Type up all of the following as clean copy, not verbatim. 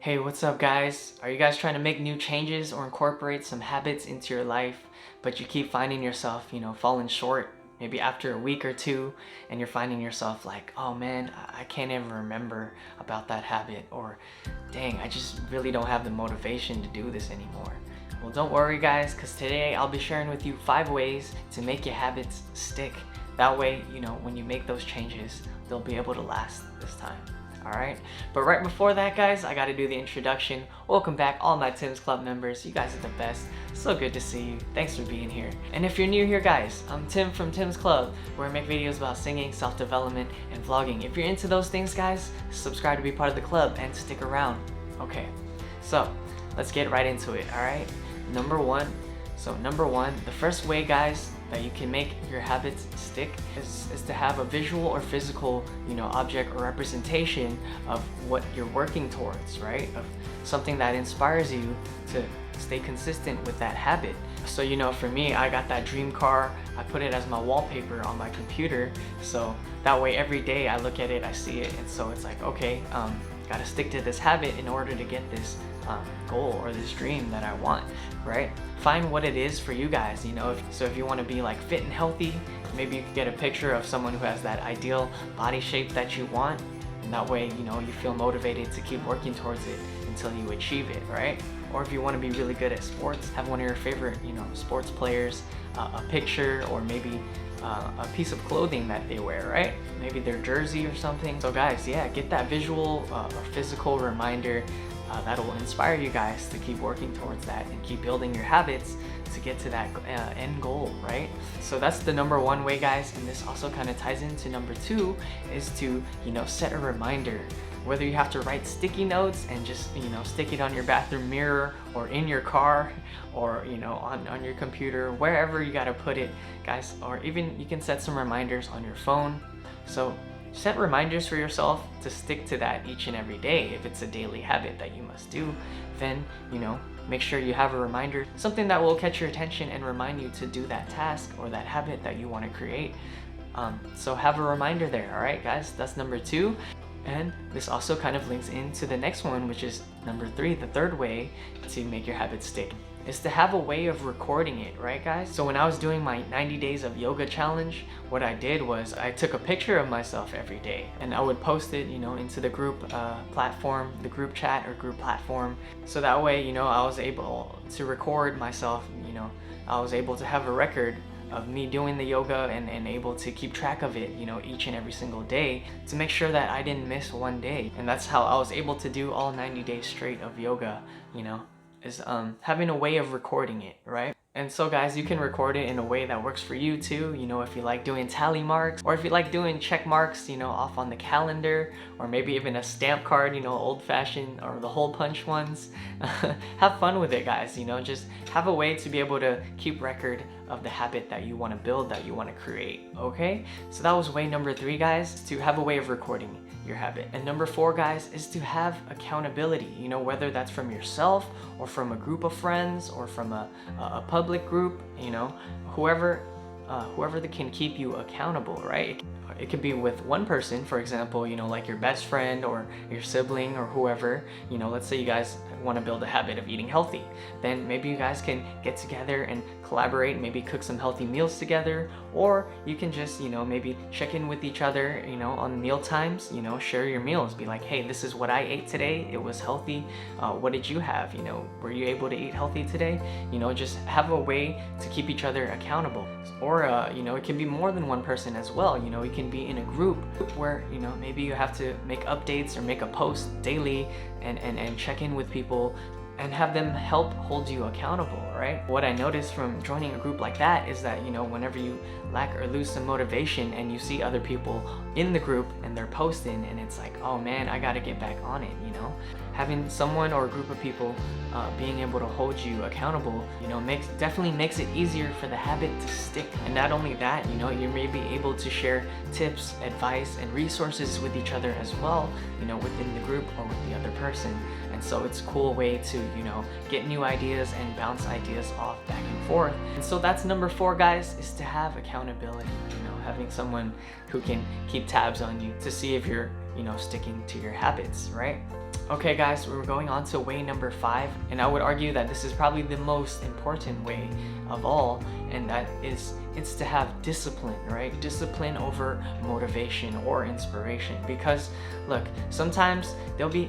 Hey, what's up guys? Are you guys trying to make new changes or incorporate some habits into your life, but you keep finding yourself, falling short maybe after a week or two, and you're finding yourself like, oh man, I can't even remember about that habit, or dang, I just really don't have the motivation to do this anymore. Well, don't worry guys, because today I'll be sharing with you 5 ways to make your habits stick. That way, when you make those changes, they'll be able to last this time. Alright, but right before that guys, I gotta do the introduction. Welcome back all my Tim's Club members. You guys are the best. So good to see you. Thanks for being here. And if you're new here guys, I'm Tim from Tim's Club, where I make videos about singing, self-development, and vlogging. If you're into those things guys, subscribe to be part of the club and stick around. Okay, so let's get right into it, alright? Number one, the first way guys that you can make your habits stick is to have a visual or physical, object or representation of what you're working towards, right? Of something that inspires you to stay consistent with that habit. So, for me, I got that dream car. I put it as my wallpaper on my computer. So that way every day I look at it, I see it. And so it's like, okay, gotta stick to this habit in order to get this goal or this dream that I want, right? Find what it is for you guys, if you want to be like fit and healthy, maybe you can get a picture of someone who has that ideal body shape that you want, and that way, you feel motivated to keep working towards it until you achieve it, right? Or if you want to be really good at sports, have one of your favorite, sports players, a picture, or maybe a piece of clothing that they wear, right? Maybe their jersey or something. So guys, yeah, get that visual or physical reminder that'll inspire you guys to keep working towards that and keep building your habits to get to that end goal, right? So that's the number one way guys, and this also kind of ties into number 2 is to set a reminder. Whether you have to write sticky notes and just stick it on your bathroom mirror or in your car or on your computer, wherever you got to put it guys, or even you can set some reminders on your phone. So set reminders for yourself to stick to that each and every day. If it's a daily habit that you must do, then make sure you have a reminder, something that will catch your attention and remind you to do that task or that habit that you want to create. So have a reminder there. All right guys, that's number 2. And this also kind of links into the next one, which is number 3. The third way to make your habits stick is to have a way of recording it, right guys? So when I was doing my 90 days of yoga challenge, what I did was I took a picture of myself every day and I would post it, into the group platform, the group chat or group platform. So that way, I was able to record myself, I was able to have a record of me doing the yoga and able to keep track of it, each and every single day to make sure that I didn't miss one day. And that's how I was able to do all 90 days straight of yoga, is having a way of recording it, right? And so guys, you can record it in a way that works for you too, if you like doing tally marks, or if you like doing check marks, off on the calendar, or maybe even a stamp card, old fashioned or the hole punch ones. Have fun with it guys, just have a way to be able to keep record of the habit that you want to build, that you want to create, okay? So that was way number 3 guys, to have a way of recording your habit. And number 4 guys is to have accountability, whether that's from yourself or from a group of friends or from a public group, whoever that can keep you accountable, right? It could be with one person, for example, like your best friend or your sibling or whoever. Let's say you guys want to build a habit of eating healthy, then maybe you guys can get together and collaborate, maybe cook some healthy meals together, or you can just maybe check in with each other on meal times, share your meals, be like, hey, this is what I ate today, it was healthy, what did you have, were you able to eat healthy today? Just have a way to keep each other accountable. Or it can be more than one person as well. You can be in a group where maybe you have to make updates or make a post daily and check in with people and have them help hold you accountable, right? What I noticed from joining a group like that is that whenever you lack or lose some motivation and you see other people in the group and they're posting and it's like, oh man, I gotta get back on it, having someone or a group of people being able to hold you accountable, definitely makes it easier for the habit to stick. And not only that, you may be able to share tips, advice, and resources with each other as well, within the group or with the other person. And so it's a cool way to, get new ideas and bounce ideas off back and forth. And so that's number 4 guys, is to have accountability, having someone who can keep tabs on you to see if you're, sticking to your habits, right? Okay guys, we're going on to way number 5, and I would argue that this is probably the most important way of all, and that is it's to have discipline, right? Discipline over motivation or inspiration. Because look, sometimes there'll be,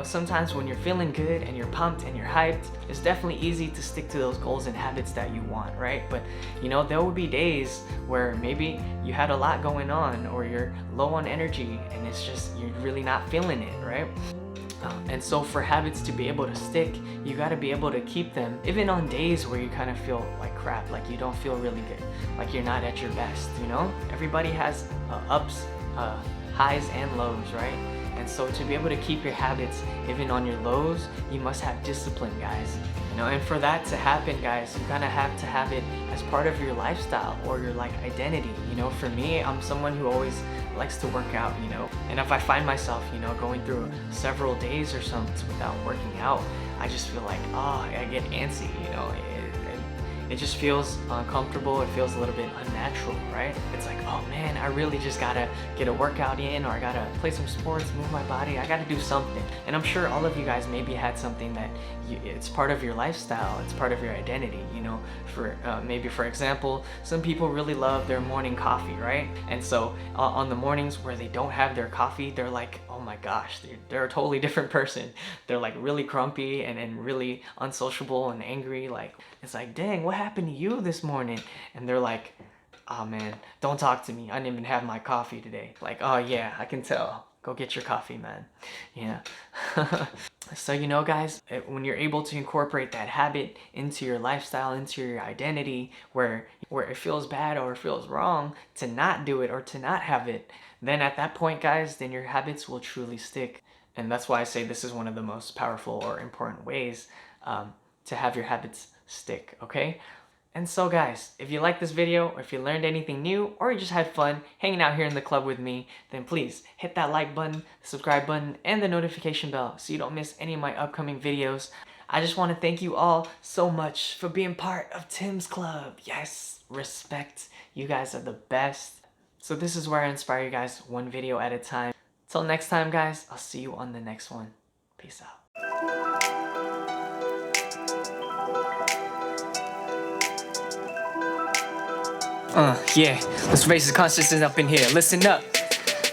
sometimes when you're feeling good and you're pumped and you're hyped, it's definitely easy to stick to those goals and habits that you want, right? But there will be days where maybe you had a lot going on, or you're low on energy and it's just you're really not feeling it, right? And so for habits to be able to stick, you got to be able to keep them even on days where you kind of feel like crap, like you don't feel really good, like you're not at your best. Everybody has ups, highs and lows, right? And so to be able to keep your habits even on your lows, you must have discipline, guys. And for that to happen, guys, you kind of have to have it as part of your lifestyle or your identity. For me, I'm someone who always likes to work out, and if I find myself, going through several days or something without working out, I just feel like, I get antsy, it just feels uncomfortable. It feels a little bit unnatural, right? It's like, oh man, I really just gotta get a workout in, or I gotta play some sports, move my body, I gotta do something. And I'm sure all of you guys maybe had something that it's part of your lifestyle, it's part of your identity, for maybe for example, some people really love their morning coffee, right? And so on the mornings where they don't have their coffee, they're like, oh my gosh, they're a totally different person. They're like really grumpy and really unsociable and angry. Like, it's like, dang, what happened to you this morning? And they're like, oh man, don't talk to me, I didn't even have my coffee today. Like, oh yeah, I can tell, go get your coffee, man. Yeah. So guys, when you're able to incorporate that habit into your lifestyle, into your identity, where it feels bad or it feels wrong to not do it or to not have it, then at that point, guys, then your habits will truly stick. And that's why I say this is one of the most powerful or important ways to have your habits stick, okay? And so guys, if you liked this video, or if you learned anything new, or you just had fun hanging out here in the club with me, then please hit that like button, subscribe button, and the notification bell so you don't miss any of my upcoming videos. I just want to thank you all so much for being part of Tim's Club. Yes, respect. You guys are the best. So this is where I inspire you guys one video at a time. Till next time, guys, I'll see you on the next one. Peace out. Yeah, let's raise the consciousness up in here. Listen up.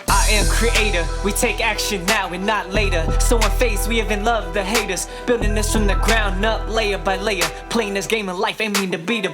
I am creator, we take action now and not later. So in face, we even love the haters. Building this from the ground up, layer by layer. Playing this game of life, aiming to be the